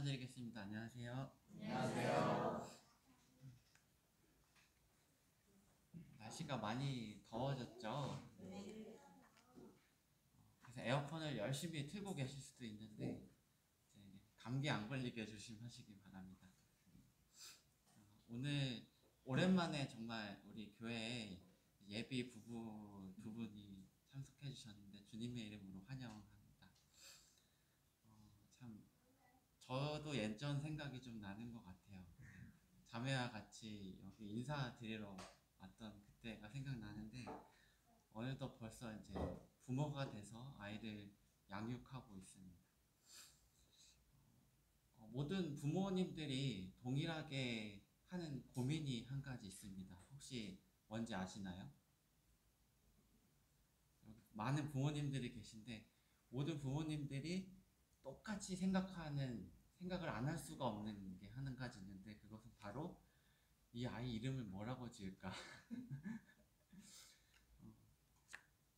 인사드리겠습니다. 안녕하세요. 안녕하세요. 날씨가 많이 더워졌죠? 네. 그래서 에어컨을 열심히 틀고 계실 수도 있는데 이제 감기 안 걸리게 조심하시기 바랍니다. 오늘 오랜만에 정말 우리 교회에 예비 부부 두 분이 참석해 주셨는데 주님의 이름으로 환영합니다. 참 저도 예전 생각이 좀 나는 것 같아요. 자매와 같이 여기 인사드리러 왔던 그때가 생각나는데 어느덧 벌써 이제 부모가 돼서 아이를 양육하고 있습니다. 모든 부모님들이 동일하게 하는 고민이 한 가지 있습니다. 혹시 뭔지 아시나요? 여기 많은 부모님들이 계신데 모든 부모님들이 똑같이 생각을 안 할 수가 없는 게 한 가지 있는데 그것은 바로 이 아이 이름을 뭐라고 지을까?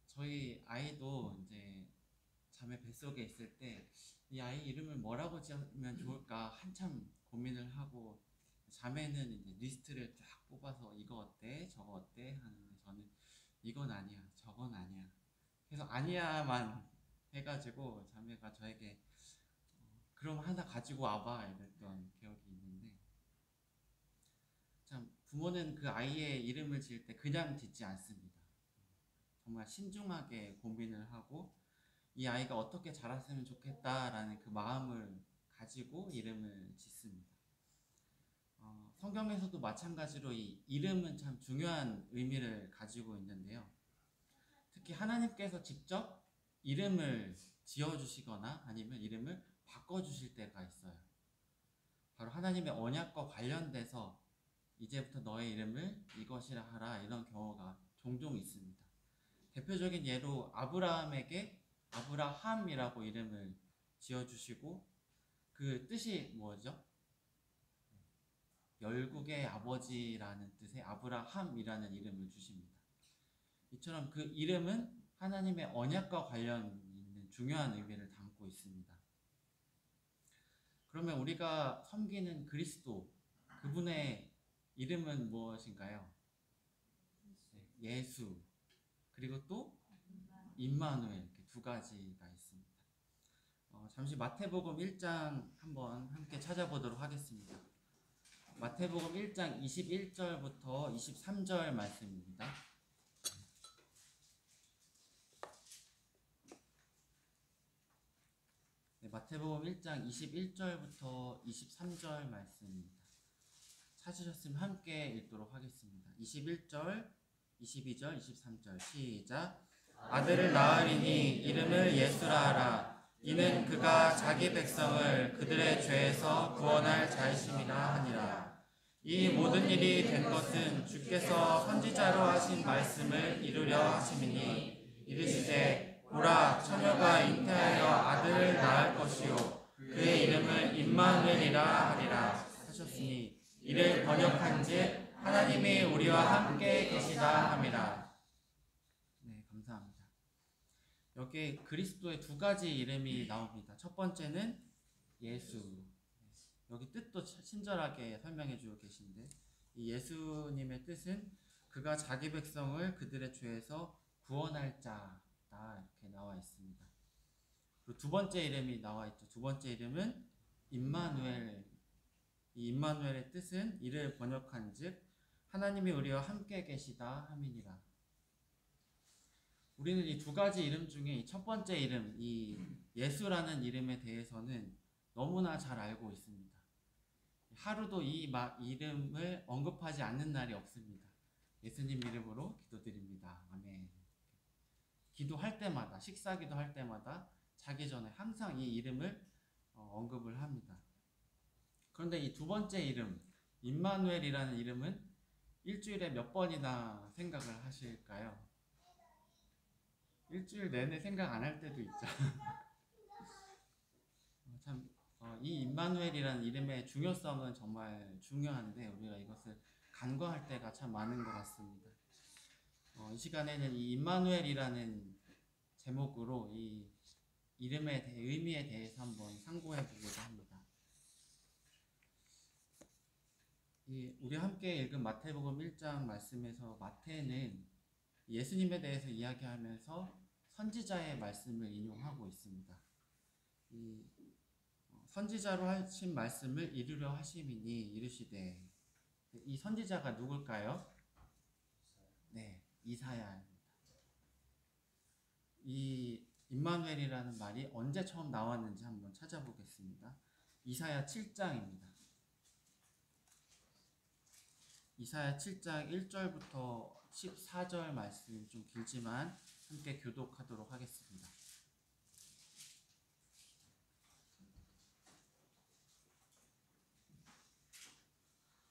저희 아이도 이제 자매 뱃속에 있을 때 이 아이 이름을 뭐라고 지으면 좋을까 한참 고민을 하고 자매는 이제 리스트를 쫙 뽑아서 이거 어때? 저거 어때? 하는데 저는 이건 아니야, 저건 아니야. 그래서 아니야만 해가지고 자매가 저에게 그럼 하나 가지고 와봐 이랬던 기억이 있는데 참 부모는 그 아이의 이름을 지을 때 그냥 짓지 않습니다. 정말 신중하게 고민을 하고 이 아이가 어떻게 자랐으면 좋겠다라는 그 마음을 가지고 이름을 짓습니다. 성경에서도 마찬가지로 이 이름은 참 중요한 의미를 가지고 있는데요. 특히 하나님께서 직접 이름을 지어주시거나 아니면 이름을 바꿔주실 때가 있어요. 바로 하나님의 언약과 관련돼서 이제부터 너의 이름을 이것이라 하라 이런 경우가 종종 있습니다. 대표적인 예로 아브라함에게 아브라함이라고 이름을 지어주시고 그 뜻이 뭐죠? 열국의 아버지라는 뜻의 아브라함이라는 이름을 주십니다. 이처럼 그 이름은 하나님의 언약과 관련 있는 중요한 의미를 담고 있습니다. 그러면 우리가 섬기는 그리스도 그분의 이름은 무엇인가요? 예수 그리고 또 임마누엘 이렇게 두 가지가 있습니다. 잠시 마태복음 1장 한번 함께 찾아보도록 하겠습니다. 마태복음 1장 21절부터 23절 말씀입니다. 네, 마태복음 1장 21절부터 23절 말씀입니다. 찾으셨으면 함께 읽도록 하겠습니다. 21절, 22절, 23절 시작. 아들을 낳으리니 이름을 예수라 하라. 이는 그가 자기 백성을 그들의 죄에서 구원할 자이심이라 하니라. 이 모든 일이 된 것은 주께서 선지자로 하신 말씀을 이루려 하심이니 이르시되 보라 처녀가 잉태하여 아들을 낳을 것이요 그의 이름을 임마누엘이라 하리라 하셨으니 이를 번역한즉 하나님이 우리와 함께 계시다 함이라. 네, 감사합니다. 여기 그리스도의 두 가지 이름이 나옵니다. 첫 번째는 예수. 여기 뜻도 친절하게 설명해 주고 계신데 이 예수님의 뜻은 그가 자기 백성을 그들의 죄에서 구원할 자다 이렇게 나와 있습니다. 그리고 두 번째 이름이 나와 있죠. 두 번째 이름은 임마누엘. 이 임마누엘의 뜻은 이를 번역한즉 하나님이 우리와 함께 계시다 함이니라. 우리는 이 두 가지 이름 중에 이 첫 번째 이름, 이 예수라는 이름에 대해서는 너무나 잘 알고 있습니다. 하루도 이 이름을 언급하지 않는 날이 없습니다. 예수님 이름으로 기도드립니다. 아멘. 기도할 때마다, 식사 기도할 때마다 자기 전에 항상 이 이름을 언급을 합니다. 그런데 이 두 번째 이름, 임마누엘이라는 이름은 일주일에 몇 번이나 생각을 하실까요? 일주일 내내 생각 안 할 때도 있죠. 참, 이 임마누엘이라는 이름의 중요성은 정말 중요한데 우리가 이것을 간과할 때가 참 많은 것 같습니다. 이 시간에는 이 임마누엘이라는 제목으로 이 이름의 의미에 대해서 한번 상고해 보고자 합니다. 우리 함께 읽은 마태복음 1장 말씀에서 마태는 예수님에 대해서 이야기하면서 선지자의 말씀을 인용하고 있습니다. 이 선지자로 하신 말씀을 이루려 하심이니 이르시되, 이 선지자가 누굴까요? 네, 이사야입니다. 이 임마누엘이라는 말이 언제 처음 나왔는지 한번 찾아보겠습니다. 이사야 7장입니다. 이사야 7장 1절부터 14절 말씀, 좀 길지만 함께 교독하도록 하겠습니다.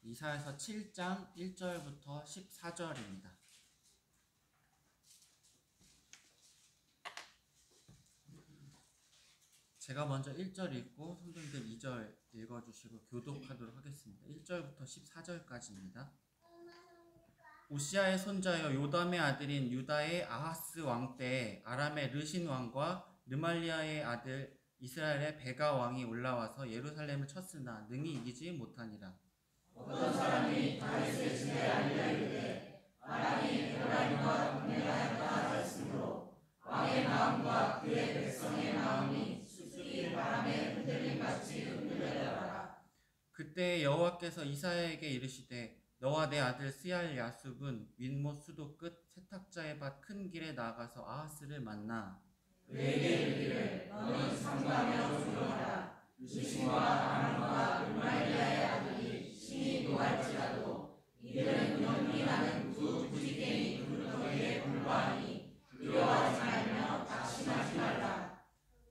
이사야서 7장 1절부터 14절입니다. 제가 먼저 1절 읽고 선생님들 2절 읽어주시고 교독하도록 하겠습니다. 1절부터 14절까지입니다. 오시아의 손자여 요담의 아들인 유다의 아하스 왕 때에 아람의 르신 왕과 르말리아의 아들 이스라엘의 베가 왕이 올라와서 예루살렘을 쳤으나 능히 이기지 못하니라. 어떤 사람이 다윗의 집에 알려 이르되 아람이 에브라임과 동행하였다 하였으므로 왕의 마음과 그의 백성의 마음이 숲이 바람에 흔들림같이 흔들려더라. 그때 여호와께서 이사야에게 이르시되 너와 내 아들 스얄 야숲은 윗못 수도 끝 세탁자의 밭 큰 길에 나가서 아하스를 만나 그에게 이르기를 너는 삼가며 조용하라. 르신과 아람과 르말리아의 아들이 신이 노할지라도 이들은 연기 나는 두 부지깽이 그루터기에 불과하니 두려워하지 말며 낙심하지 말라.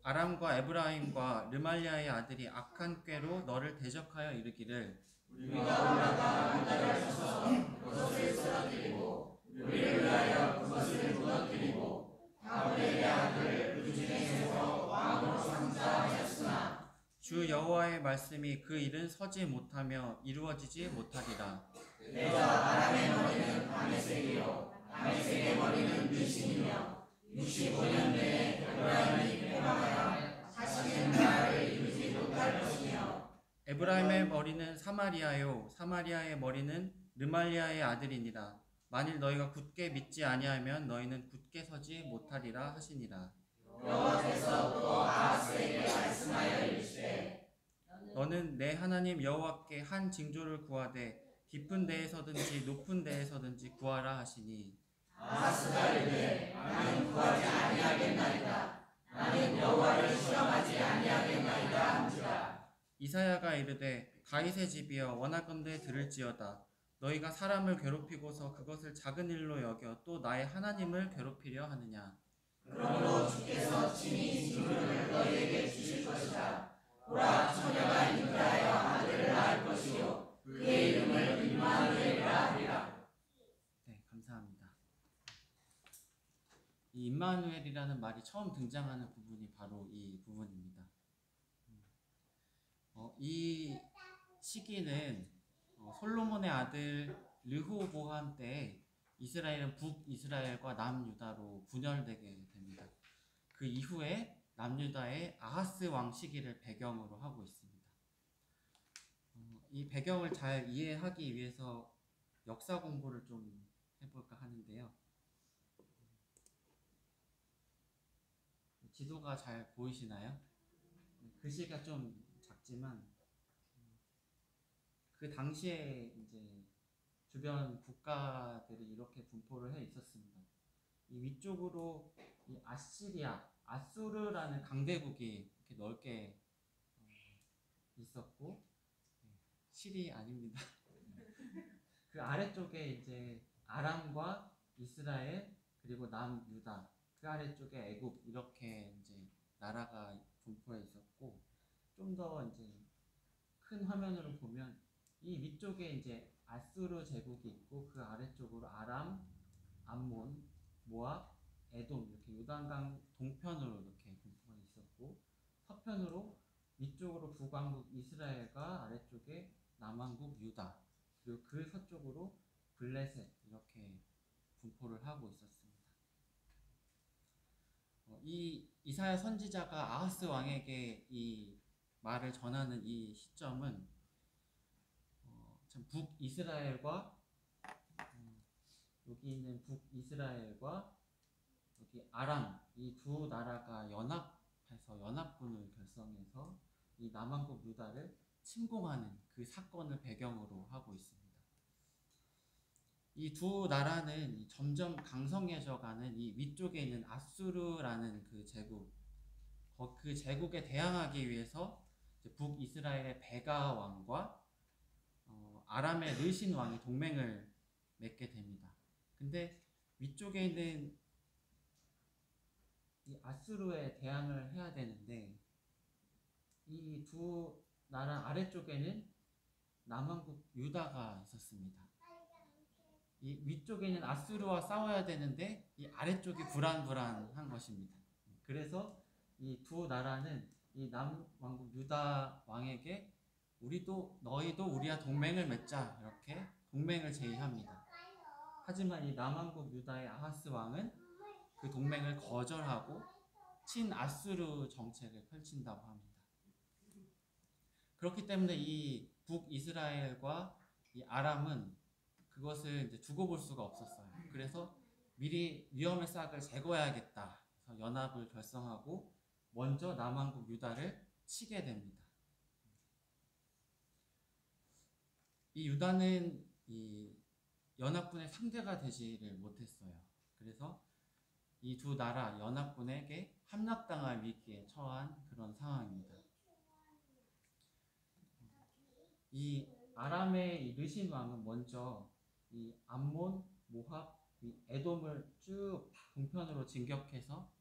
아람과 에브라임과 르말리아의 아들이 악한 꾀로 너를 대적하여 이르기를 우리가 올라가 언덕을 쳐서 그것을 쓰러뜨리고 우리를 위하여 그것을 무너뜨리고 다윗의 아들을 그 중에서 왕으로 삼자 하였으나 주 여호와의 말씀이 그 일은 서지 못하며 이루어지지 못하리라. 내가 아람의 머리는 다메섹이요 다메섹의 머리는 르신이며 65년 내에 에브라임이 패망하여 다시는 나라를 이루지 못할 것이며 에브라임의 머리는 사마리아요 사마리아의 머리는 르말리아의 아들이니라. 만일 너희가 굳게 믿지 아니하면 너희는 굳게 서지 못하리라 하시니라. 여호와께서 또 아하스에게 말씀하여 이르시되 너는 내 하나님 여호와께 한 징조를 구하되 깊은 데에서든지 높은 데에서든지 구하라 하시니 아하스가 이르되 나는 구하지 아니하겠나이다. 나는 여호와를 실험하지 아니하겠나이다 한지라. 이사야가 이르되 다윗의 집이여 원하건대 들을지어다. 너희가 사람을 괴롭히고서 그것을 작은 일로 여겨 또 나의 하나님을 괴롭히려 하느냐. 그러므로 주께서 친히 징조를 너희에게 주실 것이다. 보라 처녀가 잉태하여 아들을 낳을 것이요 그의 이름을 임마누엘이라 하리라. 네, 감사합니다. 이 임마누엘이라는 말이 처음 등장하는 부분이 바로 이 부분입니다. 이 시기는 솔로몬의 아들 르호보암 때 이스라엘은 북이스라엘과 남유다로 분열되게 됩니다. 그 이후에 남유다의 아하스 왕 시기를 배경으로 하고 있습니다. 이 배경을 잘 이해하기 위해서 역사 공부를 좀 해볼까 하는데요. 지도가 잘 보이시나요? 글씨가 좀 작지만 그 당시에 이제 주변 국가들이 이렇게 분포를 해 있었습니다. 이 위쪽으로 이 아시리아, 아수르라는 강대국이 이렇게 넓게 있었고, 실이 아닙니다. 그 아래쪽에 이제 아람과 이스라엘 그리고 남유다, 그 아래쪽에 애굽 이렇게 이제 나라가 분포해 있었고, 좀 더 이제 큰 화면으로 보면 이 위쪽에 이제 아수르 제국이 있고 그 아래쪽으로 아람, 암몬, 모압, 에돔 이렇게 요단강 동편으로 이렇게 분포가 있었고, 서편으로 위쪽으로 북왕국 이스라엘과 아래쪽에 남왕국 유다, 그리고 그 서쪽으로 블레셋 이렇게 분포를 하고 있었습니다. 이 이사야 선지자가 아하스 왕에게 이 말을 전하는 이 시점은 참 북이스라엘과 여기 있는 북이스라엘과 여기 아람 이 두 나라가 연합해서 연합군을 결성해서 이 남왕국 유다를 침공하는 그 사건을 배경으로 하고 있습니다. 이 두 나라는 점점 강성해져가는 이 위쪽에 있는 아수르라는 그 제국, 그 제국에 대항하기 위해서 북이스라엘의 베가 왕과 아람의 르신 왕이 동맹을 맺게 됩니다. 근데 위쪽에 있는 이 아수르에 대항을 해야 되는데 이 두 나라 아래쪽에는 남왕국 유다가 있었습니다. 이 위쪽에 있는 아수르와 싸워야 되는데 이 아래쪽이 불안불안한 것입니다. 그래서 이 두 나라는 이 남왕국 유다 왕에게 너희도 우리와 동맹을 맺자 이렇게 동맹을 제의합니다. 하지만 이 남왕국 유다의 아하스 왕은 그 동맹을 거절하고 친아수르 정책을 펼친다고 합니다. 그렇기 때문에 이 북이스라엘과 이 아람은 그것을 이제 두고 볼 수가 없었어요. 그래서 미리 위험의 싹을 제거해야겠다. 그래서 연합을 결성하고 먼저 남왕국 유다를 치게 됩니다. 이 유다는 이 연합군의 상대가 되지를 못했어요. 그래서 이 두 나라 연합군에게 함락당할 위기에 처한 그런 상황입니다. 이 아람의 이 르신 왕은 먼저 이 암몬, 모압, 이 에돔을 쭉 동편으로 진격해서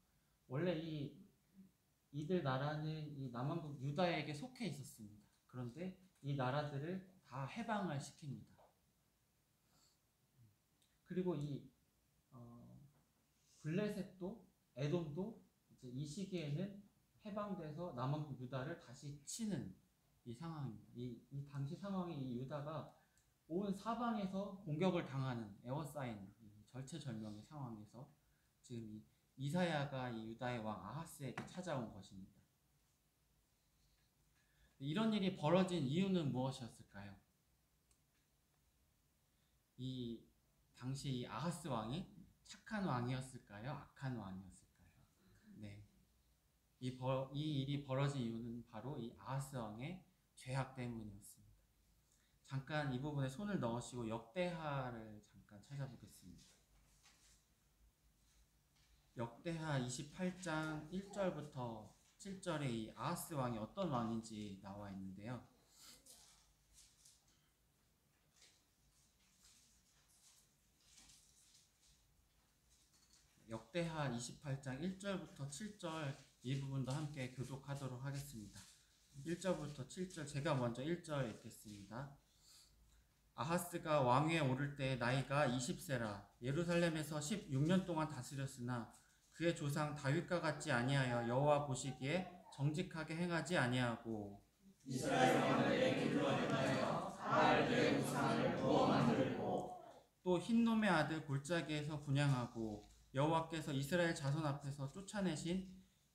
원래 이들 나라는 이 남왕국 유다에게 속해 있었습니다. 그런데 이 나라들을 다 해방을 시킵니다. 그리고 이 블레셋도 에돔도 이제 이 시기에는 해방돼서 남왕국 유다를 다시 치는 이 상황입니다. 이 당시 상황이 이 유다가 온 사방에서 공격을 당하는 에워싸인 절체절명의 상황에서 지금 이사야가 이 유다의 왕 아하스에게 찾아온 것입니다. 이런 일이 벌어진 이유는 무엇이었을까요? 이 당시 이 아하스 왕이 착한 왕이었을까요? 악한 왕이었을까요? 네. 이 일이 벌어진 이유는 바로 이 아하스 왕의 죄악 때문이었습니다. 잠깐 이 부분에 손을 넣으시고 역대하를 잠깐 찾아보겠습니다. 역대하 28장 1절부터 7절에 이 아하스 왕이 어떤 왕인지 나와 있는데요. 역대하 28장 1절부터 7절 이 부분도 함께 교독하도록 하겠습니다. 1절부터 7절 제가 먼저 1절 읽겠습니다. 아하스가 왕위에 오를 때 나이가 20세라 예루살렘에서 16년 동안 다스렸으나 그의 조상 다윗과 같지 아니하여 여호와 보시기에 정직하게 행하지 아니하고 이스라엘 왕들의 길로 행하여 바알의 우상을 부어 만들고 또 흰놈의 아들 골짜기에서 분향하고 여호와께서 이스라엘 자손 앞에서 쫓아내신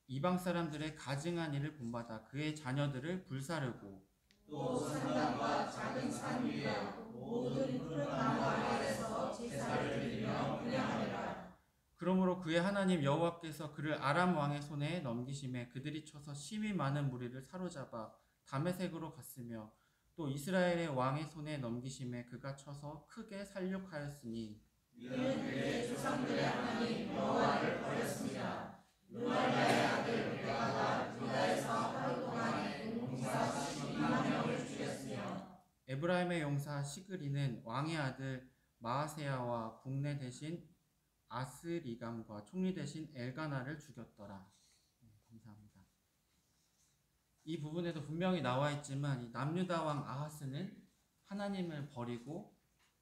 이방 사람들의 가증한 일을 본받아 그의 자녀들을 불사르고 또 산당과 작은 산 위에 모든 푸른 나무 아래에서 제사를 드리며 분향하니라. 그러므로 그의 하나님 여호와께서 그를 아람 왕의 손에 넘기심에 그들이 쳐서 심히 많은 무리를 사로잡아 다메섹으로 갔으며 또 이스라엘의 왕의 손에 넘기심에 그가 쳐서 크게 살육하였으니 이는 그의 조상들의 하나님 여호와를 버렸습니다. 르말리아의 아들 베가가 유다에서 하루 동안에 용사 12만 명을 죽였으며 에브라임의 용사 시그리는 왕의 아들 마아세야와 국내 대신 아스리감과 총리 대신 엘가나를 죽였더라. 감사합니다. 이 부분에도 분명히 나와 있지만 이 남유다 왕 아하스는 하나님을 버리고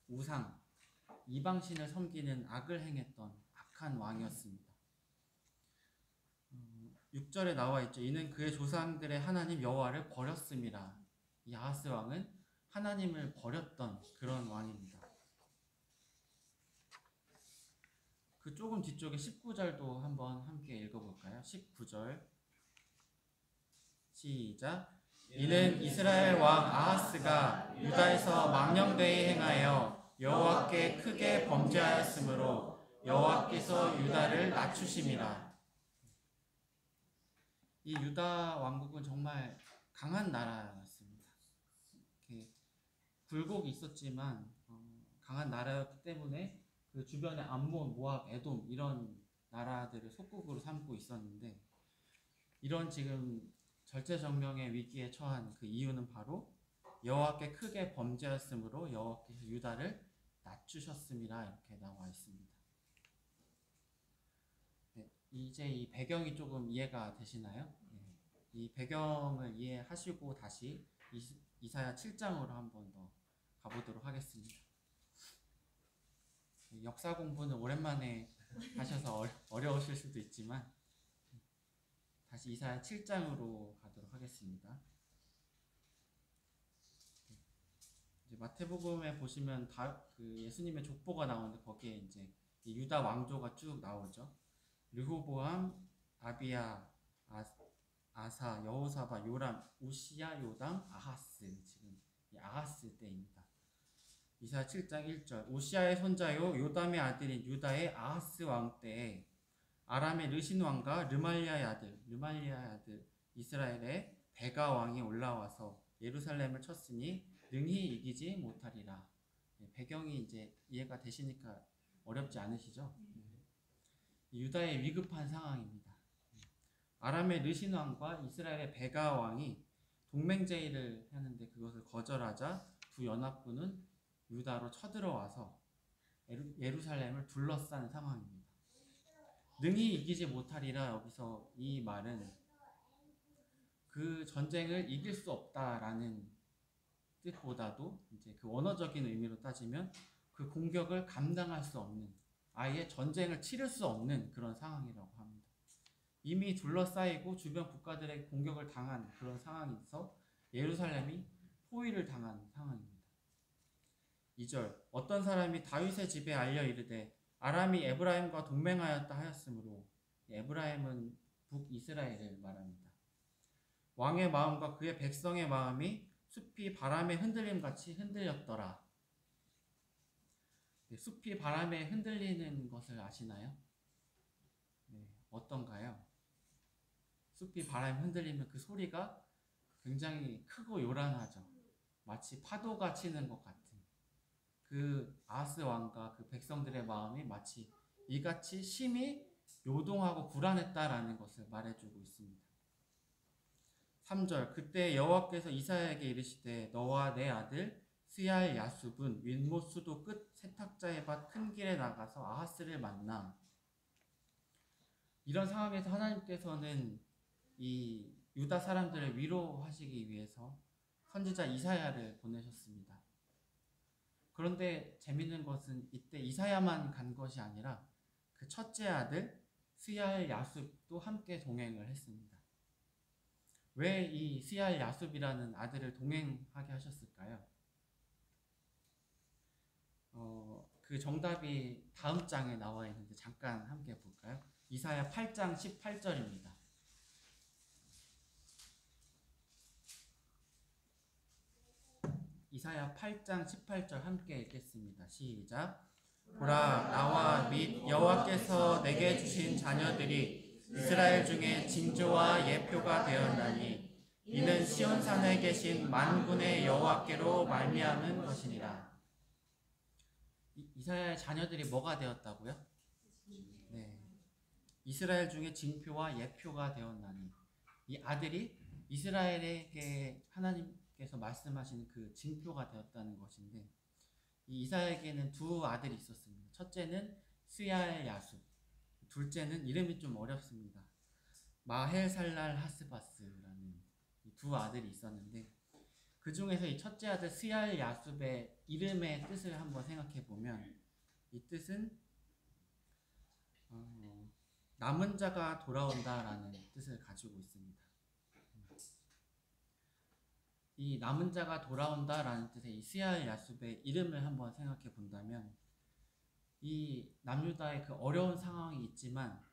우상, 이방신을 섬기는 악을 행했던 악한 왕이었습니다. 6절에 나와 있죠. 이는 그의 조상들의 하나님 여호와를 버렸음이라. 이 아하스 왕은 하나님을 버렸던 그런 왕입니다. 그 조금 뒤쪽에 19절도 한번 함께 읽어볼까요? 19절 시작. 이는 이스라엘 왕 아하스가 유다에서 망령되이 행하여 여호와께 크게 범죄하였으므로 여호와께서 유다를 낮추심이라. 이 유다 왕국은 정말 강한 나라였습니다. 이렇게 굴곡이 있었지만 강한 나라였기 때문에 그 주변에 암몬, 모압, 에돔 이런 나라들을 속국으로 삼고 있었는데, 이런 지금 절체절명의 위기에 처한 그 이유는 바로 여호와께 크게 범죄하였으므로 여호와께서 유다를 낮추셨음이라 이렇게 나와 있습니다. 네, 이제 이 배경이 조금 이해가 되시나요? 네, 이 배경을 이해하시고 다시 이사야 7장으로 한번 더 가보도록 하겠습니다. 역사 공부는 오랜만에 하셔서 어려우실 수도 있지만 다시 이사야 7장으로 가도록 하겠습니다. 이제 마태복음에 보시면 그 예수님의 족보가 나오는데 거기에 이제 이 유다 왕조가 쭉 나오죠. 르호보암, 아비야, 아사, 여호사밧, 요람, 우시야, 요담, 아하스. 지금 이 아하스 때입니다. 이사야 7장 1절. 우시야의 손자요 요담의 아들인 유다의 아하스 왕 때에 아람의 르신 왕과 르말리아의 아들 이스라엘의 베가 왕이 올라와서 예루살렘을 쳤으니 능히 이기지 못하리라. 배경이 이제 이해가 되시니까 어렵지 않으시죠? 유다의 위급한 상황입니다. 아람의 르신 왕과 이스라엘의 베가 왕이 동맹제의를 하는데 그것을 거절하자 두 연합군은 유다로 쳐들어와서 예루살렘을 둘러싼 상황입니다. 능히 이기지 못하리라. 여기서 이 말은 그 전쟁을 이길 수 없다라는 뜻보다도 이제 그 원어적인 의미로 따지면 그 공격을 감당할 수 없는, 아예 전쟁을 치를 수 없는 그런 상황이라고 합니다. 이미 둘러싸이고 주변 국가들의 공격을 당한 그런 상황에서 예루살렘이 포위를 당한 상황입니다. 2절. 어떤 사람이 다윗의 집에 알려 이르되 아람이 에브라임과 동맹하였다 하였으므로, 에브라임은 북이스라엘을 말합니다. 왕의 마음과 그의 백성의 마음이 숲이 바람에 흔들림 같이 흔들렸더라. 숲이 바람에 흔들리는 것을 아시나요? 네, 어떤가요? 숲이 바람에 흔들리면 그 소리가 굉장히 크고 요란하죠. 마치 파도가 치는 것 같은. 그 아하스 왕과 그 백성들의 마음이 마치 이같이 심히 요동하고 불안했다라는 것을 말해주고 있습니다. 3절. 그때 여호와께서 이사야에게 이르시되 너와 내 아들 스얄 야숲은 윗못 수도 끝 세탁자의 밭 큰 길에 나가서 아하스를 만나. 이런 상황에서 하나님께서는 이 유다 사람들을 위로하시기 위해서 선지자 이사야를 보내셨습니다. 그런데 재밌는 것은 이때 이사야만 간 것이 아니라 그 첫째 아들 스얄 야숲도 함께 동행을 했습니다. 왜 이 스얄 야숲이라는 아들을 동행하게 하셨을까요? 그 정답이 다음 장에 나와 있는데 잠깐 함께 볼까요? 이사야 8장 18절입니다. 이사야 8장 18절 함께 읽겠습니다. 시작. 보라, 나와 및 여호와께서 내게 주신 자녀들이 이스라엘 중에 징조와 예표가 되었나니 이는 시온산에 계신 만군의 여호와께로 말미암은 것이니라. 이사야의 자녀들이 뭐가 되었다고요? 네, 이스라엘 중에 징표와 예표가 되었나니, 이 아들이 이스라엘에게 하나님께서 말씀하시는 그 징표가 되었다는 것인데, 이 이사야에게는 두 아들이 있었습니다. 첫째는 스얄 야숲, 둘째는 이름이 좀 어렵습니다. 마헬살랄 하스바스라는 두 아들이 있었는데, 그 중에서 이 첫째 아들 스얄 야숲의 이름의 뜻을 한번 생각해 보면, 이 뜻은 남은 자가 돌아온다라는 뜻을 가지고 있습니다. 이 남은 자가 돌아온다라는 뜻의 이 스얄 야숲의 이름을 한번 생각해 본다면, 이 남유다의 그 어려운 상황이 있지만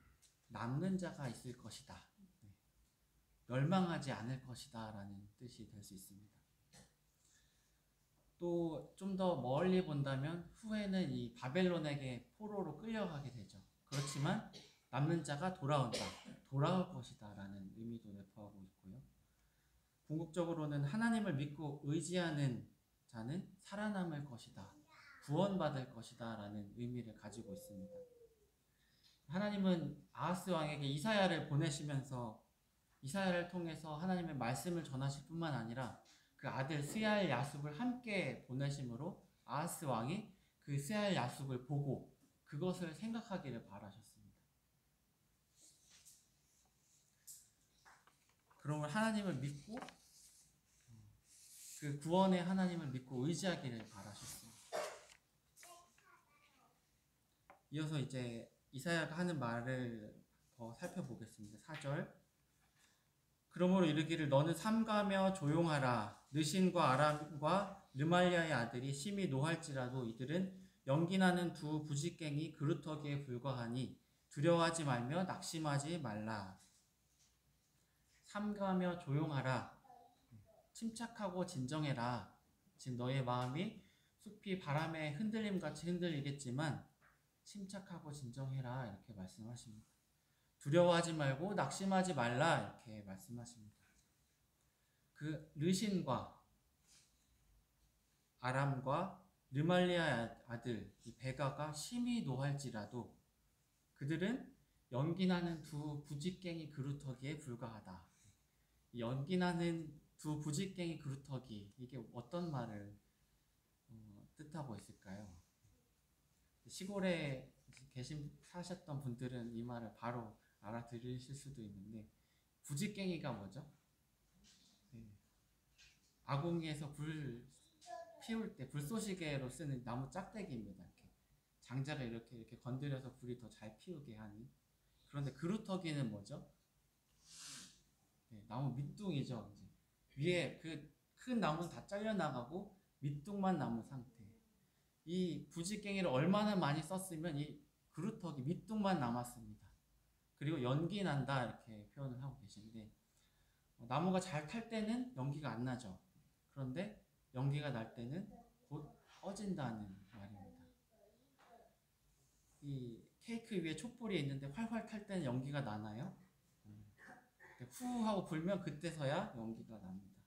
남는 자가 있을 것이다. 멸망하지 않을 것이다 라는 뜻이 될 수 있습니다. 또 좀 더 멀리 본다면 후에는 이 바벨론에게 포로로 끌려가게 되죠. 그렇지만 남는 자가 돌아올 것이다 라는 의미도 내포하고 있고요. 궁극적으로는 하나님을 믿고 의지하는 자는 살아남을 것이다, 구원받을 것이다 라는 의미를 가지고 있습니다. 하나님은 아하스 왕에게 이사야를 보내시면서 이사야를 통해서 하나님의 말씀을 전하실 뿐만 아니라 그 아들 스얄 야숲을 함께 보내심으로 아하스 왕이 그 스얄 야숲을 보고 그것을 생각하기를 바라셨습니다. 그러면 하나님을 믿고 그 구원의 하나님을 믿고 의지하기를 바라셨습니다. 이어서 이제 이사야가 하는 말을 더 살펴보겠습니다. 4절. 그러므로 이르기를 너는 삼가며 조용하라. 느신과 아람과 르말리아의 아들이 심히 노할지라도 이들은 연기나는 두 부직갱이 그루터기에 불과하니 두려워하지 말며 낙심하지 말라. 삼가며 조용하라. 침착하고 진정해라. 지금 너의 마음이 숲이 바람의 흔들림같이 흔들리겠지만 침착하고 진정해라 이렇게 말씀하십니다. 두려워하지 말고 낙심하지 말라 이렇게 말씀하십니다. 그 르신과 아람과 르말리아 아들 이 베가가 심히 노할지라도 그들은 연기나는 두 부직갱이 그루터기에 불과하다. 연기나는 두 부직갱이 그루터기 이게 어떤 말을 뜻하고 있을까요? 시골에 사셨던 분들은 이 말을 바로 알아들으실 수도 있는데 부직갱이가 뭐죠? 네. 아궁이에서 불 피울 때 불쏘시개로 쓰는 나무 짝대기입니다. 이렇게 장자를 이렇게 건드려서 불이 더 잘 피우게 하는. 그런데 그루터기는 뭐죠? 네, 나무 밑둥이죠. 이제 위에 그 큰 나무는 다 잘려나가고 밑둥만 남은 상태. 이 부직갱이를 얼마나 많이 썼으면 이 그루터기 밑둥만 남았습니다. 그리고 연기 난다 이렇게 표현을 하고 계신데 나무가 잘 탈 때는 연기가 안 나죠. 그런데 연기가 날 때는 곧 꺼진다는 말입니다. 이 케이크 위에 촛불이 있는데 활활 탈 때는 연기가 나나요? 후 하고 불면 그때서야 연기가 납니다.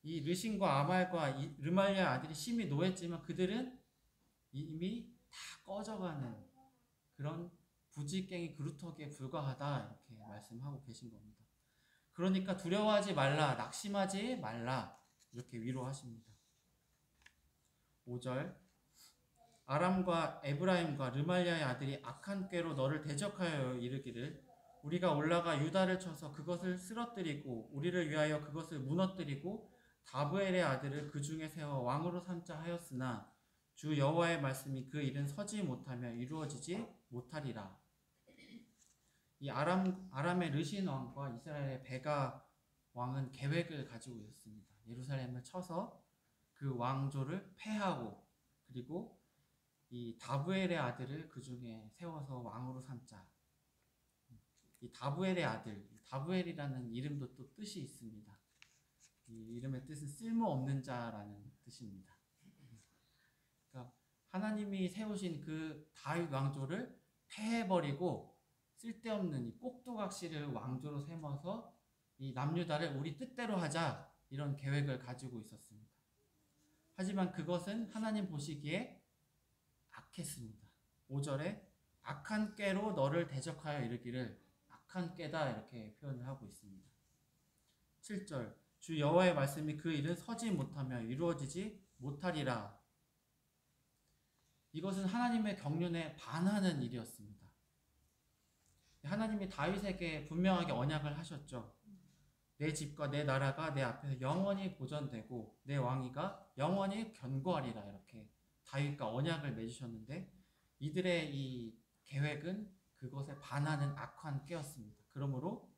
이 르신과 아말과 이 르말리아 아들이 심히 노했지만 그들은 이미 다 꺼져가는 그런 부직갱이 그루터기에 불과하다 이렇게 말씀하고 계신 겁니다. 그러니까 두려워하지 말라, 낙심하지 말라 이렇게 위로하십니다. 5절. 아람과 에브라임과 르말리아의 아들이 악한 꾀로 너를 대적하여 이르기를 우리가 올라가 유다를 쳐서 그것을 쓰러뜨리고 우리를 위하여 그것을 무너뜨리고 다브엘의 아들을 그 중에 세워 왕으로 삼자 하였으나 주 여호와의 말씀이 그 일은 서지 못하며 이루어지지 못하리라. 이 아람의 르신 왕과 이스라엘의 베가 왕은 계획을 가지고 있었습니다. 예루살렘을 쳐서 그 왕조를 패하고 그리고 이 다브엘의 아들을 그 중에 세워서 왕으로 삼자. 이 다브엘의 아들, 다브엘이라는 이름도 또 뜻이 있습니다. 이 이름의 뜻은 쓸모없는 자라는 뜻입니다. 그러니까 하나님이 세우신 그 다윗 왕조를 패해버리고 쓸데없는 이 꼭두각시를 왕조로 세워서 이 남유다를 우리 뜻대로 하자 이런 계획을 가지고 있었습니다. 하지만 그것은 하나님 보시기에 악했습니다. 5절에 악한 꾀로 너를 대적하여 이르기를 악한 꾀다 이렇게 표현을 하고 있습니다. 7절 주 여호와의 말씀이 그 일은 서지 못하며 이루어지지 못하리라. 이것은 하나님의 경륜에 반하는 일이었습니다. 하나님이 다윗에게 분명하게 언약을 하셨죠. 내 집과 내 나라가 내 앞에서 영원히 보존되고 내 왕위가 영원히 견고하리라 이렇게 다윗과 언약을 맺으셨는데 이들의 이 계획은 그것에 반하는 악한 꾀였습니다. 그러므로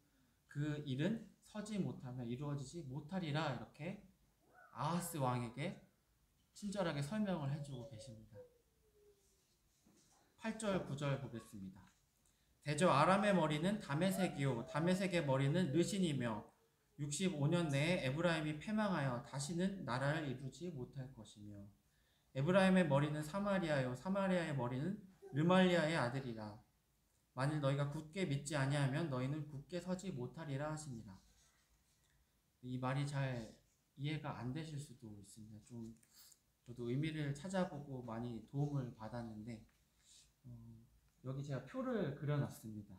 그 일은 서지 못하며 이루어지지 못하리라 이렇게 아하스 왕에게 친절하게 설명을 해주고 계십니다. 8절 9절 보겠습니다. 대저 아람의 머리는 다메섹이요 다메섹의 머리는 르신이며 65년 내에 에브라임이 패망하여 다시는 나라를 이루지 못할 것이며 에브라임의 머리는 사마리아요 사마리아의 머리는 르말리아의 아들이라. 만일 너희가 굳게 믿지 아니하면 너희는 굳게 서지 못하리라 하시니라. 이 말이 잘 이해가 안 되실 수도 있습니다. 좀 저도 의미를 찾아보고 많이 도움을 받았는데 여기 제가 표를 그려놨습니다.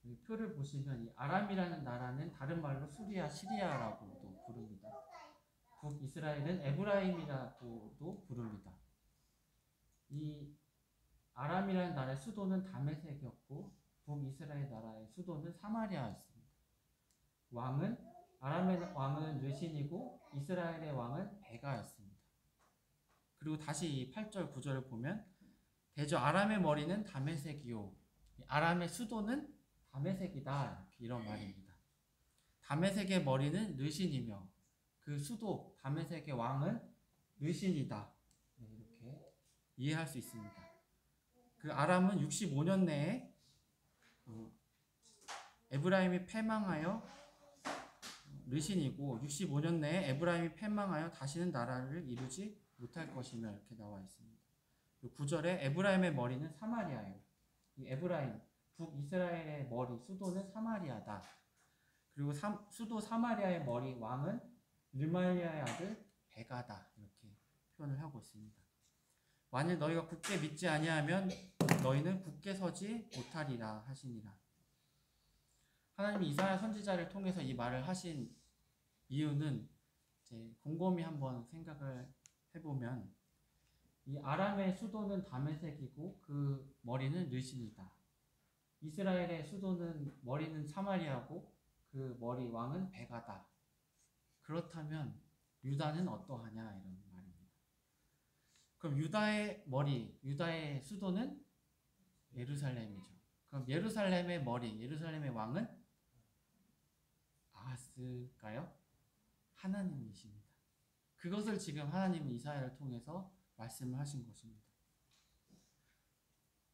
이 표를 보시면 이 아람이라는 나라는 다른 말로 수리아, 시리아라고도 부릅니다. 북이스라엘은 에브라임이라고도 부릅니다. 이 아람이라는 나라의 수도는 다메섹이었고 북이스라엘 나라의 수도는 사마리아였습니다. 아람의 왕은 르신이고 이스라엘의 왕은 베가였습니다. 그리고 다시 8절 9절을 보면 대저 아람의 머리는 다메섹이요 아람의 수도는 다메섹이다 이런 말입니다. 다메섹의 머리는 르신이며 그 수도 다메섹의 왕은 르신이다. 이렇게 이해할 수 있습니다. 그 아람은 65년 내에 에브라임이 패망하여 르신이고 65년 내에 에브라임이 패망하여 다시는 나라를 이루지 못할 것이며 이렇게 나와 있습니다. 9절에 에브라임의 머리는 사마리아예요. 이 에브라임 북이스라엘의 머리 수도는 사마리아다. 그리고 수도 사마리아의 머리 왕은 르말리아의 아들 베가다. 이렇게 표현을 하고 있습니다. 만일 너희가 굳게 믿지 아니하면 너희는 굳게 서지 못하리라 하시니라. 하나님이 이사야 선지자를 통해서 이 말을 하신 이유는 이제 곰곰이 한번 생각을 해보면 이 아람의 수도는 다메섹이고 그 머리는 르신이다. 이스라엘의 수도는 머리는 사마리아고 그 머리 왕은 베가다. 그렇다면 유다는 어떠하냐 이런 말입니다. 그럼 유다의 머리, 유다의 수도는 예루살렘이죠. 그럼 예루살렘의 머리, 예루살렘의 왕은 아하스일까요? 하나님이십니다. 그것을 지금 하나님이 이사야를 통해서 말씀을 하신 것입니다.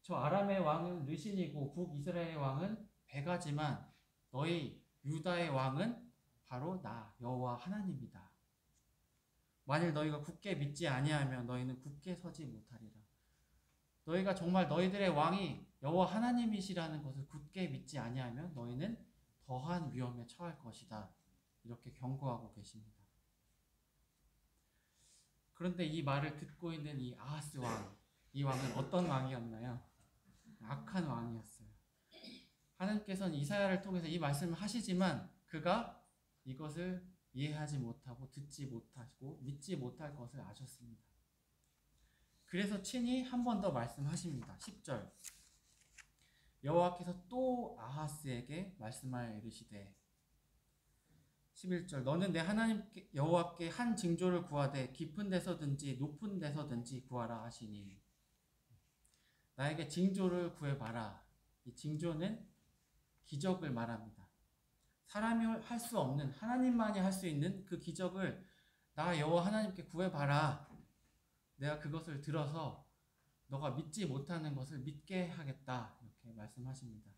저 아람의 왕은 르신이고 북이스라엘의 왕은 베가지만 너희 유다의 왕은 바로 나 여호와 하나님이다. 만일 너희가 굳게 믿지 아니하면 너희는 굳게 서지 못하리라. 너희가 정말 너희들의 왕이 여호와 하나님이시라는 것을 굳게 믿지 아니하면 너희는 더한 위험에 처할 것이다. 이렇게 경고하고 계십니다. 그런데 이 말을 듣고 있는 이 아하스 왕, 이 왕은 어떤 왕이었나요? 악한 왕이었어요. 하나님께서는 이사야를 통해서 이 말씀을 하시지만 그가 이것을 이해하지 못하고 듣지 못하고 믿지 못할 것을 아셨습니다. 그래서 친히 한 번 더 말씀하십니다. 10절 여호와께서 또 아하스에게 말씀하여 이르시되 11절 너는 내 하나님 여호와께 한 징조를 구하되 깊은 데서든지 높은 데서든지 구하라 하시니. 나에게 징조를 구해봐라. 이 징조는 기적을 말합니다. 사람이 할 수 없는, 하나님만이 할 수 있는 그 기적을 나 여호와 하나님께 구해봐라. 내가 그것을 들어서 너가 믿지 못하는 것을 믿게 하겠다. 이렇게 말씀하십니다.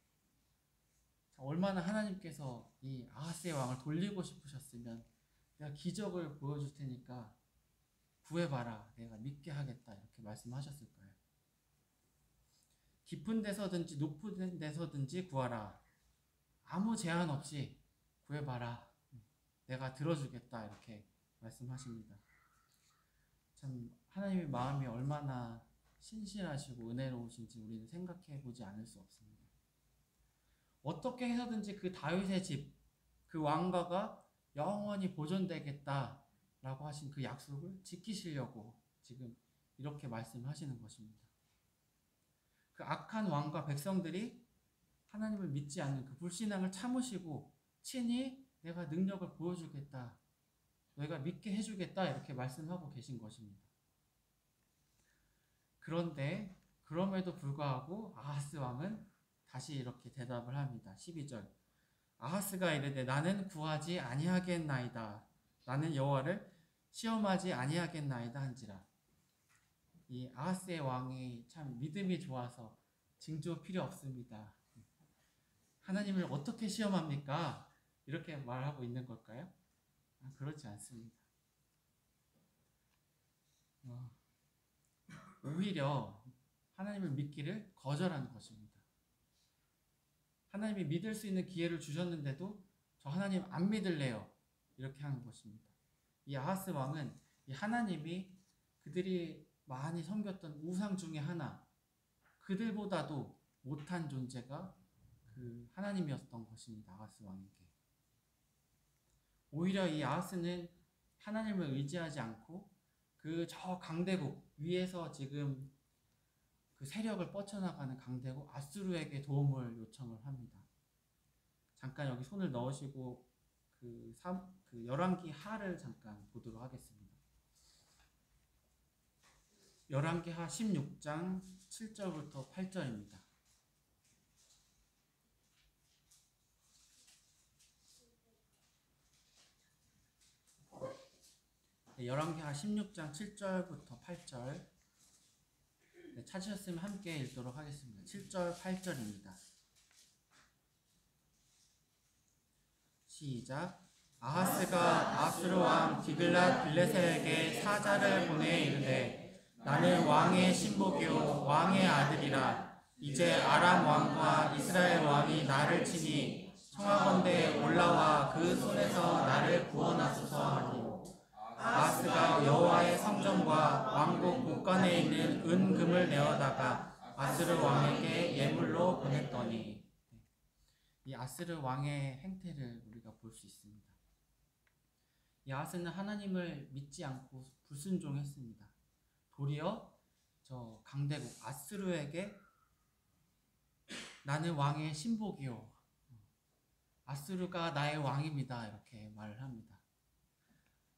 얼마나 하나님께서 이 아하스의 왕을 돌리고 싶으셨으면 내가 기적을 보여줄 테니까 구해봐라. 내가 믿게 하겠다. 이렇게 말씀하셨을 거예요. 깊은 데서든지 높은 데서든지 구하라. 아무 제한 없이 구해봐라. 내가 들어주겠다. 이렇게 말씀하십니다. 참 하나님의 마음이 얼마나 신실하시고 은혜로우신지 우리는 생각해 보지 않을 수 없습니다. 어떻게 해서든지 그 다윗의 집, 그 왕가가 영원히 보존되겠다라고 하신 그 약속을 지키시려고 지금 이렇게 말씀하시는 것입니다. 그 악한 왕과 백성들이 하나님을 믿지 않는 그 불신앙을 참으시고 친히 내가 능력을 보여주겠다, 너희가 믿게 해주겠다 이렇게 말씀하고 계신 것입니다. 그런데 그럼에도 불구하고 아하스 왕은 다시 이렇게 대답을 합니다. 12절 아하스가 이르되 나는 구하지 아니하겠나이다. 나는 여호와를 시험하지 아니하겠나이다 한지라. 이 아하스의 왕이 참 믿음이 좋아서 징조 필요 없습니다. 하나님을 어떻게 시험합니까? 이렇게 말하고 있는 걸까요? 그렇지 않습니다. 오히려 하나님을 믿기를 거절하는 것입니다. 하나님이 믿을 수 있는 기회를 주셨는데도 저 하나님 안 믿을래요. 이렇게 하는 것입니다. 이 아하스 왕은 이 하나님이 그들이 많이 섬겼던 우상 중에 하나, 그들보다도 못한 존재가 그 하나님이었던 것입니다. 아하스 왕에게. 오히려 이 아하스는 하나님을 의지하지 않고 그 저 강대국 위에서 지금 그 세력을 뻗쳐나가는 강대국 아수르에게 도움을 요청을 합니다. 잠깐 여기 손을 넣으시고 그 열왕기 하를 잠깐 보도록 하겠습니다. 열왕기 하 16장 7절부터 8절입니다. 열왕기하 16장 7절부터 8절 찾으셨으면 함께 읽도록 하겠습니다. 7절 8절입니다. 시작. 아하스가 아수르 왕 디글랏 빌레셀에게 사자를 보내 이르되 나는 왕의 신복이요 왕의 아들이라. 이제 아람 왕과 이스라엘 왕이 나를 치니 청하건대 올라와 그 손에서 나를 구원하소서 하니 아하스가 여호와의 성전과 왕국 곳간에 있는 은금을 내어다가 아스르 왕에게 예물로 보냈더니 이 아스르 왕의 행태를 우리가 볼 수 있습니다. 이 아하스는 하나님을 믿지 않고 불순종했습니다. 도리어 저 강대국 아스르에게 나는 왕의 신복이요 아스르가 나의 왕입니다 이렇게 말을 합니다.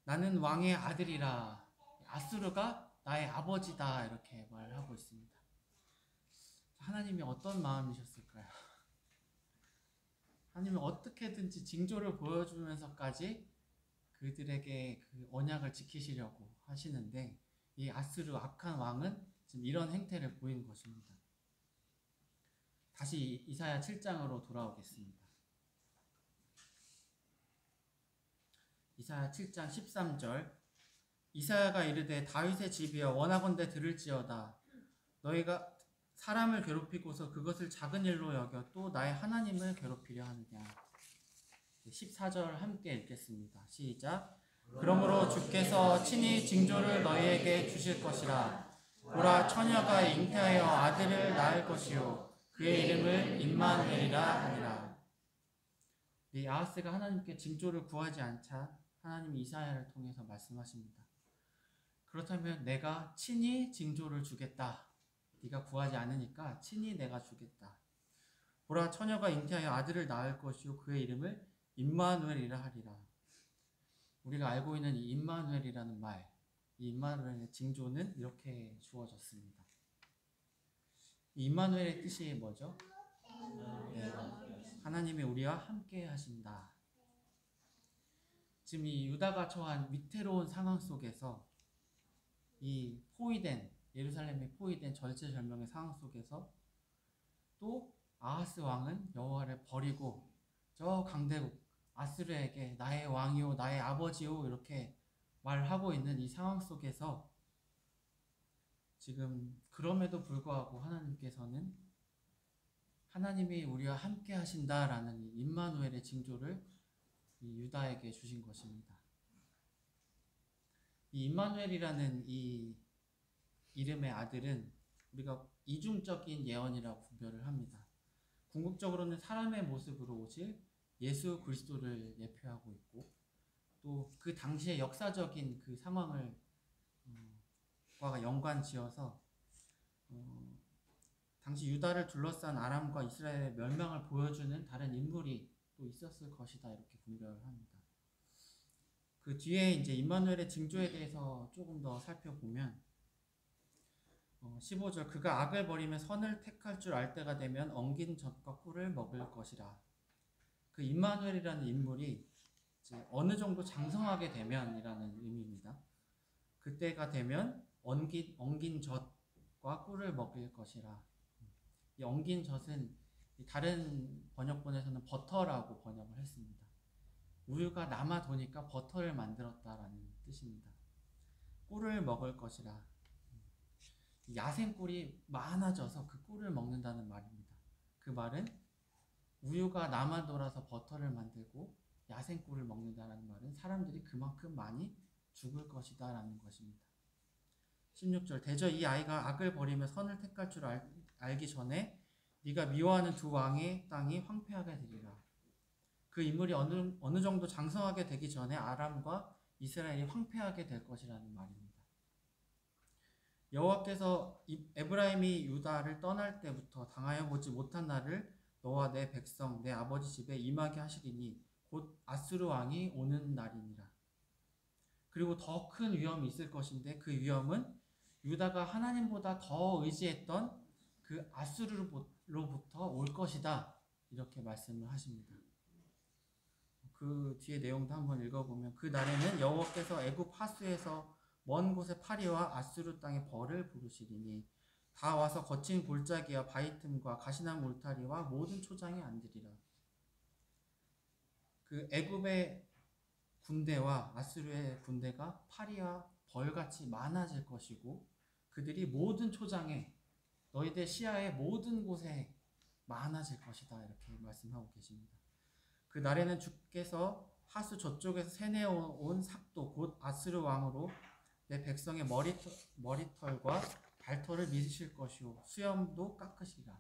나는 왕의 아들이라 아수르가 나의 아버지다 이렇게 말하고 있습니다. 하나님이 어떤 마음이셨을까요? 하나님은 어떻게든지 징조를 보여주면서까지 그들에게 그 언약을 지키시려고 하시는데 이 아수르 악한 왕은 지금 이런 행태를 보인 것입니다. 다시 이사야 7장으로 돌아오겠습니다. 이사야 7장 13절 이사야가 이르되 다윗의 집이여 원하건대 들을지어다. 너희가 사람을 괴롭히고서 그것을 작은 일로 여겨 또 나의 하나님을 괴롭히려 하느냐. 14절 함께 읽겠습니다. 시작. 그러므로 주께서 친히 징조를 너희에게 주실 것이라. 보라 처녀가 잉태하여 아들을 낳을 것이요 그의 이름을 임마누엘이라 하니라. 이 아하스가 하나님께 징조를 구하지 않자 하나님이 이사야를 통해서 말씀하십니다. 그렇다면 내가 친히 징조를 주겠다. 네가 구하지 않으니까 친히 내가 주겠다. 보라 처녀가 잉태하여 아들을 낳을 것이요 그의 이름을 임마누엘이라 하리라. 우리가 알고 있는 이 임마누엘이라는 말, 이 임마누엘의 징조는 이렇게 주어졌습니다. 이 임마누엘의 뜻이 뭐죠? 네, 하나님이 우리와 함께 하신다. 지금 이 유다가 처한 위태로운 상황 속에서 이 포위된 예루살렘이 포위된 절체절명의 상황 속에서 또 아하스 왕은 여호와를 버리고 저 강대국 아스르에게 나의 왕이요 나의 아버지요 이렇게 말하고 있는 이 상황 속에서 지금 그럼에도 불구하고 하나님께서는 하나님이 우리와 함께 하신다라는 이 임마누엘의 징조를 이 유다에게 주신 것입니다. 이 임마누엘이라는 이 이름의 아들은 우리가 이중적인 예언이라고 분별을 합니다. 궁극적으로는 사람의 모습으로 오실 예수 그리스도를 예표하고 있고 또 그 당시의 역사적인 그 상황을 과 연관지어서 당시 유다를 둘러싼 아람과 이스라엘의 멸망을 보여주는 다른 인물이 또 있었을 것이다 이렇게 분별을 합니다. 그 뒤에 이제 임마누엘의 징조에 대해서 조금 더 살펴보면 15절 그가 악을 버리면 선을 택할 줄 알 때가 되면 엉긴 젖과 꿀을 먹을 것이라. 그 임마누엘이라는 인물이 이제 어느 정도 장성하게 되면이라는 의미입니다. 그때가 되면 엉긴 젖과 꿀을 먹일 것이라. 이 엉긴 젖은 다른 번역본에서는 버터라고 번역을 했습니다. 우유가 남아 도니까 버터를 만들었다라는 뜻입니다. 꿀을 먹을 것이라. 야생 꿀이 많아져서 그 꿀을 먹는다는 말입니다. 그 말은 우유가 남아 돌아서 버터를 만들고 야생 꿀을 먹는다는 말은 사람들이 그만큼 많이 죽을 것이다 라는 것입니다. 16절 대저 이 아이가 악을 버리며 선을 택할 줄 알기 전에 네가 미워하는 두 왕의 땅이 황폐하게 되리라. 그 인물이 어느 정도 장성하게 되기 전에 아람과 이스라엘이 황폐하게 될 것이라는 말입니다. 여호와께서 에브라임이 유다를 떠날 때부터 당하여 보지 못한 날을 너와 내 백성 내 아버지 집에 임하게 하시리니 곧 아수르 왕이 오는 날이니라. 그리고 더 큰 위험이 있을 것인데 그 위험은 유다가 하나님보다 더 의지했던 그 아수르로부터 올 것이다. 이렇게 말씀을 하십니다. 그 뒤에 내용도 한번 읽어보면 그 날에는 여호와께서 애굽 하수에서 먼 곳의 파리와 아수르 땅의 벌을 부르시리니 다 와서 거친 골짜기와 바위 틈과 가시나무 울타리와 모든 초장에 앉으리라. 그 애굽의 군대와 아수르의 군대가 파리와 벌같이 많아질 것이고 그들이 모든 초장에 너희들 시야의 모든 곳에 많아질 것이다. 이렇게 말씀하고 계십니다. 그 날에는 주께서 하수 저쪽에서 세내어온 삭도 곧 아수르 왕으로 내 백성의 머리털과 발털을 미으실 것이요 수염도 깎으시리라.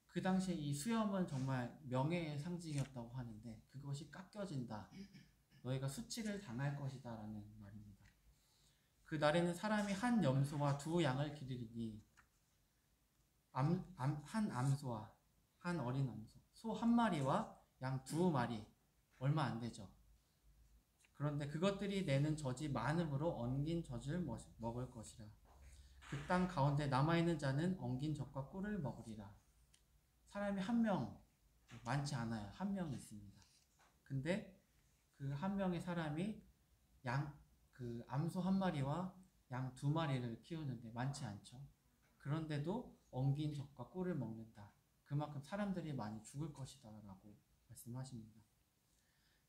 그 당시에 이 수염은 정말 명예의 상징이었다고 하는데 그것이 깎여진다. 너희가 수치를 당할 것이다 라는 말입니다. 그 날에는 사람이 한 염소와 두 양을 기르리니 한 암소와 한 어린 암소, 소 한 마리와 양 두 마리 얼마 안 되죠. 그런데 그것들이 내는 젖이 많음으로 엉긴 젖을 먹을 것이라. 그 땅 가운데 남아있는 자는 엉긴 젖과 꿀을 먹으리라. 사람이 한 명, 많지 않아요. 한 명이 있습니다. 근데 그 한 명의 사람이 그 암소 한 마리와 양 두 마리를 키우는데 많지 않죠. 그런데도 엉긴 젖과 꿀을 먹는다. 그만큼 사람들이 많이 죽을 것이다 라고 말씀하십니다.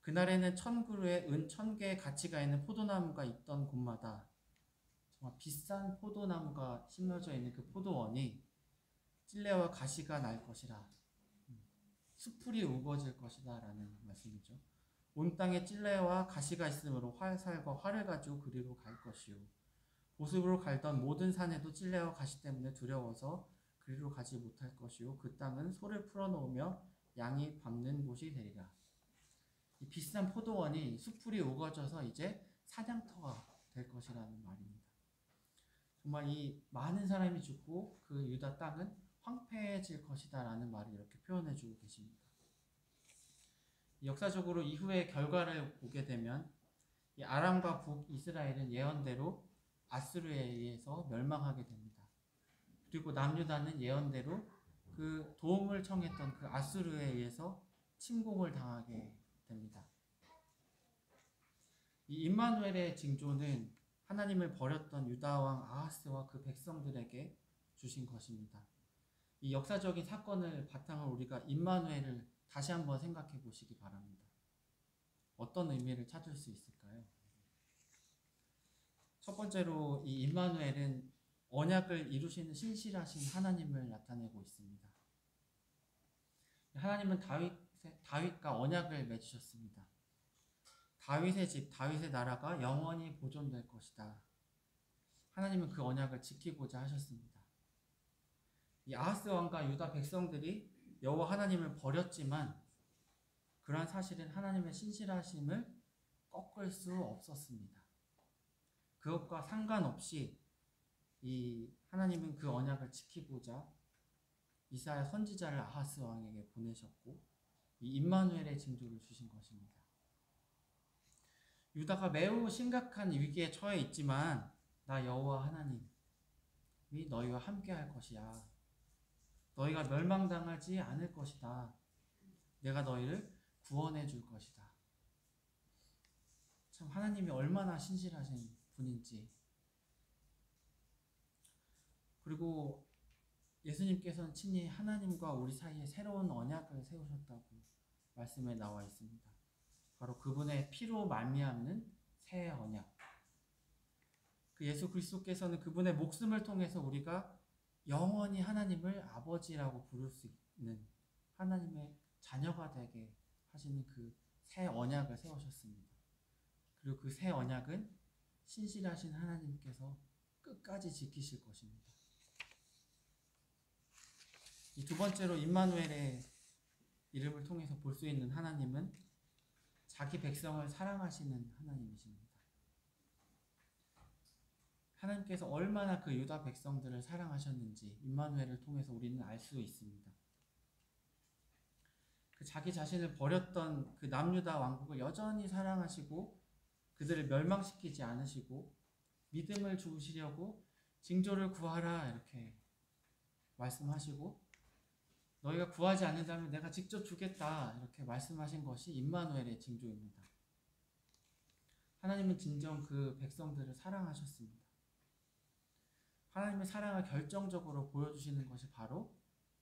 그날에는 1000그루의 은 1000개의 가치가 있는 포도나무가 있던 곳마다 정말 비싼 포도나무가 심어져 있는 그 포도원이 찔레와 가시가 날 것이라. 수풀이 우거질 것이다 라는 말씀이죠. 온 땅에 찔레와 가시가 있으므로 활살과 활을 가지고 그리로 갈 것이요 보습으로 갈던 모든 산에도 찔레와 가시 때문에 두려워서 그리로 가지 못할 것이요 그 땅은 소를 풀어놓으며 양이 밟는 곳이 되리라. 이 비싼 포도원이 수풀이 우거져서 이제 사냥터가 될 것이라는 말입니다. 정말 이 많은 사람이 죽고 그 유다 땅은 황폐해질 것이다 라는 말을 이렇게 표현해 주고 계십니다. 역사적으로 이후의 결과를 보게 되면 이 아람과 북이스라엘은 예언대로 아수르에 의해서 멸망하게 됩니다. 그리고 남유다는 예언대로 그 도움을 청했던 그 아수르에 의해서 침공을 당하게 됩니다. 이 임마누엘의 징조는 하나님을 버렸던 유다왕 아하스와 그 백성들에게 주신 것입니다. 이 역사적인 사건을 바탕으로 우리가 임마누엘을 다시 한번 생각해 보시기 바랍니다. 어떤 의미를 찾을 수 있을까요? 첫 번째로 이 임마누엘은 언약을 이루시는 신실하신 하나님을 나타내고 있습니다. 하나님은 다윗과 언약을 맺으셨습니다. 다윗의 집, 다윗의 나라가 영원히 보존될 것이다. 하나님은 그 언약을 지키고자 하셨습니다. 이 아하스 왕과 유다 백성들이 여호와 하나님을 버렸지만 그러한 사실은 하나님의 신실하심을 꺾을 수 없었습니다. 그것과 상관없이 이 하나님은 그 언약을 지키고자 이사야 선지자를 아하스 왕에게 보내셨고 이 임마누엘의 징조를 주신 것입니다. 유다가 매우 심각한 위기에 처해 있지만 나 여호와 하나님이 너희와 함께 할 것이야. 너희가 멸망당하지 않을 것이다. 내가 너희를 구원해 줄 것이다. 참 하나님이 얼마나 신실하신 분인지. 그리고 예수님께서는 친히 하나님과 우리 사이에 새로운 언약을 세우셨다고 말씀에 나와 있습니다. 바로 그분의 피로 말미암는 새 언약. 그 예수 그리스도께서는 그분의 목숨을 통해서 우리가 영원히 하나님을 아버지라고 부를 수 있는 하나님의 자녀가 되게 하시는 그 새 언약을 세우셨습니다. 그리고 그 새 언약은 신실하신 하나님께서 끝까지 지키실 것입니다. 이 두 번째로 임마누엘의 이름을 통해서 볼 수 있는 하나님은 자기 백성을 사랑하시는 하나님이십니다. 하나님께서 얼마나 그 유다 백성들을 사랑하셨는지 임마누엘을 통해서 우리는 알 수 있습니다. 그 자기 자신을 버렸던 그 남유다 왕국을 여전히 사랑하시고 그들을 멸망시키지 않으시고 믿음을 주시려고 징조를 구하라 이렇게 말씀하시고 너희가 구하지 않는다면 내가 직접 주겠다 이렇게 말씀하신 것이 임마누엘의 징조입니다. 하나님은 진정 그 백성들을 사랑하셨습니다. 하나님의 사랑을 결정적으로 보여주시는 것이 바로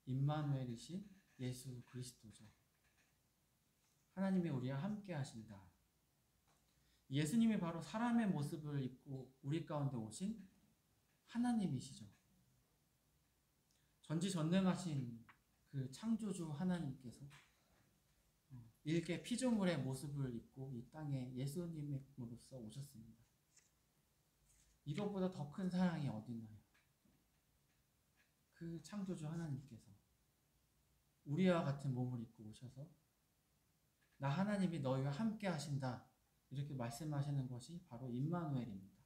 임마누엘이신 예수 그리스도죠. 하나님이 우리와 함께 하신다. 예수님이 바로 사람의 모습을 입고 우리 가운데 오신 하나님이시죠. 전지전능하신 그 창조주 하나님께서 일개 피조물의 모습을 입고 이 땅에 예수님으로서 오셨습니다. 이것보다 더 큰 사랑이 어디 있나요? 그 창조주 하나님께서 우리와 같은 몸을 입고 오셔서 나 하나님이 너희와 함께 하신다 이렇게 말씀하시는 것이 바로 임마누엘입니다.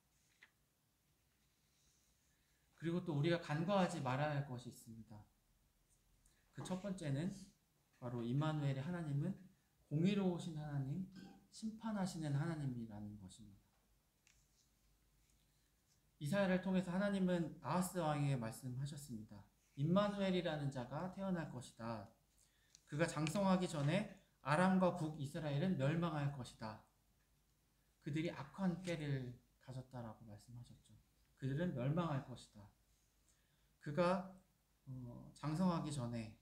그리고 또 우리가 간과하지 말아야 할 것이 있습니다. 그 첫 번째는 바로 임마누엘의 하나님은 공의로우신 하나님, 심판하시는 하나님이라는 것입니다. 이사야를 통해서 하나님은 아하스 왕에게 말씀하셨습니다. 임마누엘이라는 자가 태어날 것이다. 그가 장성하기 전에 아람과 북이스라엘은 멸망할 것이다. 그들이 악한 꾀를 가졌다라고 말씀하셨죠. 그들은 멸망할 것이다. 그가 장성하기 전에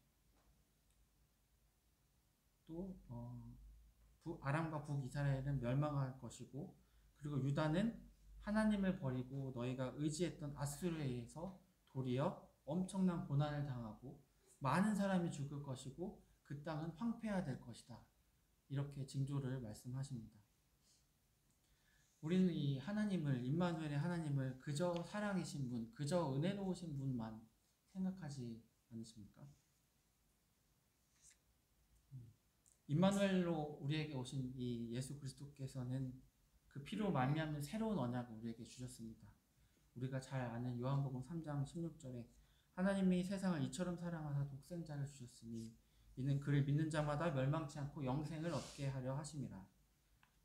또 아람과 북이스라엘은 멸망할 것이고 그리고 유다는 하나님을 버리고 너희가 의지했던 아수르에 의해서 도리어 엄청난 고난을 당하고 많은 사람이 죽을 것이고 그 땅은 황폐화될 것이다. 이렇게 징조를 말씀하십니다. 우리는 이 하나님을 임마누엘의 하나님을 그저 사랑이신 분, 그저 은혜로우신 분만 생각하지 않으십니까? 임마누엘로 우리에게 오신 이 예수 그리스도께서는 그 피로 말미암는 새로운 언약을 우리에게 주셨습니다. 우리가 잘 아는 요한복음 3장 16절에 하나님이 세상을 이처럼 사랑하사 독생자를 주셨으니 이는 그를 믿는 자마다 멸망치 않고 영생을 얻게 하려 하심이라.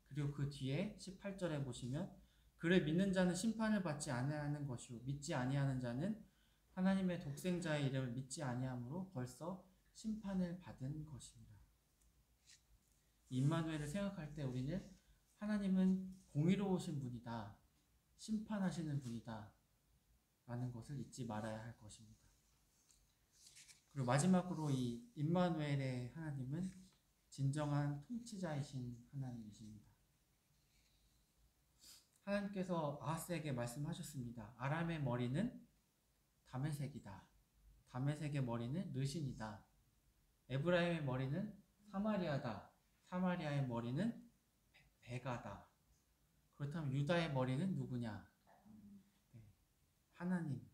그리고 그 뒤에 18절에 보시면 그를 믿는 자는 심판을 받지 아니하는 것이요 믿지 아니하는 자는 하나님의 독생자의 이름을 믿지 아니함으로 벌써 심판을 받은 것입니다. 임마누엘을 생각할 때 우리는 하나님은 공의로우신 분이다, 심판하시는 분이다 라는 것을 잊지 말아야 할 것입니다. 그리고 마지막으로 이 임마누엘의 하나님은 진정한 통치자이신 하나님이십니다. 하나님께서 아하스에게 말씀하셨습니다. 아람의 머리는 다메섹이다. 다메섹의 머리는 르신이다. 에브라임의 머리는 사마리아다. 사마리아의 머리는 베가다. 그렇다면 유다의 머리는 누구냐? 하나님.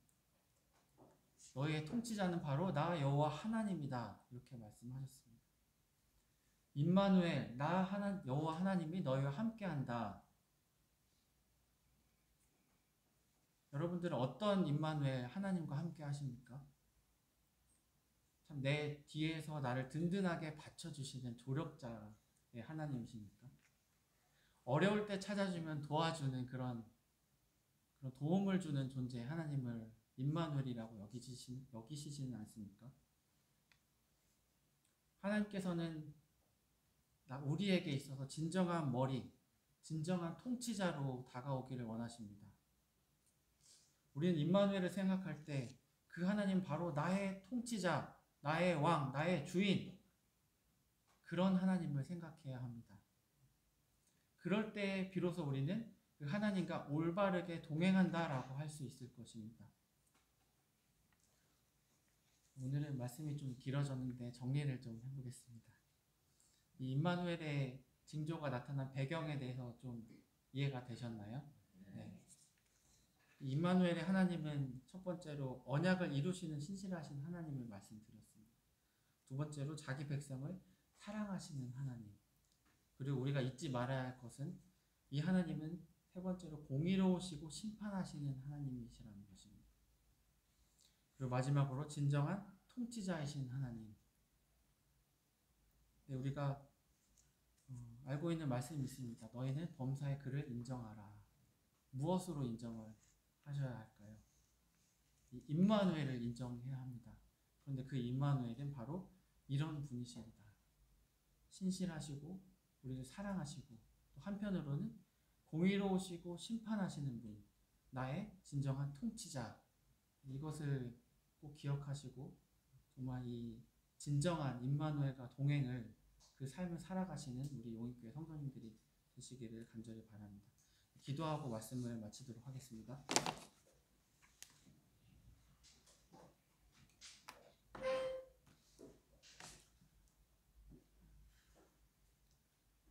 너희의 통치자는 바로 나 여호와 하나님이다. 이렇게 말씀하셨습니다. 임마누엘, 나 여호와 하나님이 너희와 함께한다. 여러분들은 어떤 임마누엘 하나님과 함께 하십니까? 참 내 뒤에서 나를 든든하게 받쳐주시는 조력자의 하나님이십니까? 어려울 때 찾아주면 도와주는 그런 도움을 주는 존재의 하나님을 임마누엘이라고 여기시지는 않습니까? 하나님께서는 우리에게 있어서 진정한 머리, 진정한 통치자로 다가오기를 원하십니다. 우리는 임마누엘을 생각할 때 그 하나님 바로 나의 통치자, 나의 왕, 나의 주인, 그런 하나님을 생각해야 합니다. 그럴 때 비로소 우리는 그 하나님과 올바르게 동행한다라고 할 수 있을 것입니다. 오늘은 말씀이 좀 길어졌는데 정리를 좀 해보겠습니다. 이 임마누엘의 징조가 나타난 배경에 대해서 좀 이해가 되셨나요? 네. 임마누엘의 하나님은 첫 번째로 언약을 이루시는 신실하신 하나님을 말씀드렸습니다. 두 번째로 자기 백성을 사랑하시는 하나님. 그리고 우리가 잊지 말아야 할 것은 이 하나님은 세 번째로 공의로우시고 심판하시는 하나님이시라는 것입니다. 그리고 마지막으로 진정한 통치자이신 하나님. 네, 우리가 알고 있는 말씀이 있습니다. 너희는 범사의 그를 인정하라. 무엇으로 인정을 하셔야 할까요? 이 임마누엘을 인정해야 합니다. 그런데 그 임마누엘은 바로 이런 분이십니다. 신실하시고 우리를 사랑하시고 또 한편으로는 공의로우시고 심판하시는 분, 나의 진정한 통치자. 이것을 꼭 기억하시고 정말 이 진정한 임마누엘과 동행을 그 삶을 살아가시는 우리 용인교회 성도님들이 되시기를 간절히 바랍니다. 기도하고 말씀을 마치도록 하겠습니다.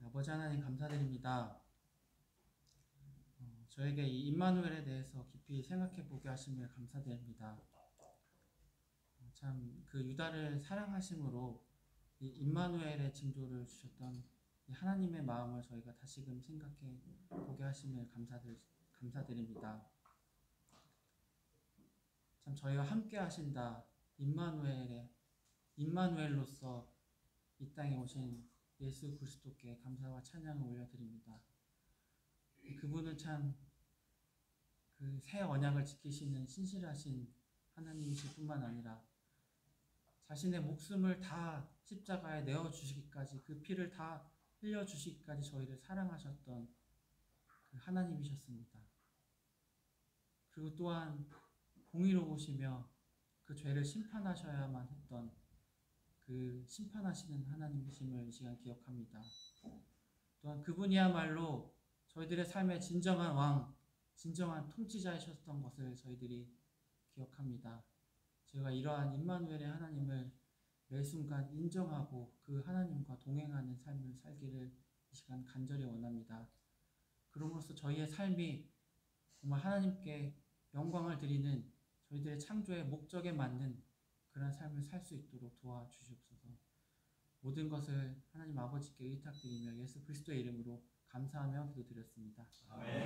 아버지 하나님 감사드립니다. 저에게 이 임마누엘에 대해서 깊이 생각해 보게 하심을 감사드립니다. 참 그 유다를 사랑하심으로 이 임마누엘의 징조를 주셨던 이 하나님의 마음을 저희가 다시금 생각해 보게 하심을 감사드립니다. 참 저희와 함께 하신다. 임마누엘로서 이 땅에 오신 예수 그리스도께 감사와 찬양을 올려드립니다. 그분은 참 그 새 언약을 지키시는 신실하신 하나님이실 뿐만 아니라 자신의 목숨을 다 십자가에 내어주시기까지 그 피를 다 흘려주시기까지 저희를 사랑하셨던 그 하나님이셨습니다. 그리고 또한 공의로우시며 그 죄를 심판하셔야만 했던 그 심판하시는 하나님이심을 이 시간 기억합니다. 또한 그분이야말로 저희들의 삶의 진정한 왕, 진정한 통치자이셨던 것을 저희들이 기억합니다. 저희가 이러한 임마누엘의 하나님을 매 순간 인정하고 그 하나님과 동행하는 삶을 살기를 이 시간 간절히 원합니다. 그럼으로써 저희의 삶이 정말 하나님께 영광을 드리는 저희들의 창조의 목적에 맞는 그런 삶을 살 수 있도록 도와주시옵소서. 모든 것을 하나님 아버지께 의탁드리며 예수 그리스도의 이름으로 감사하며 기도드렸습니다. 아멘.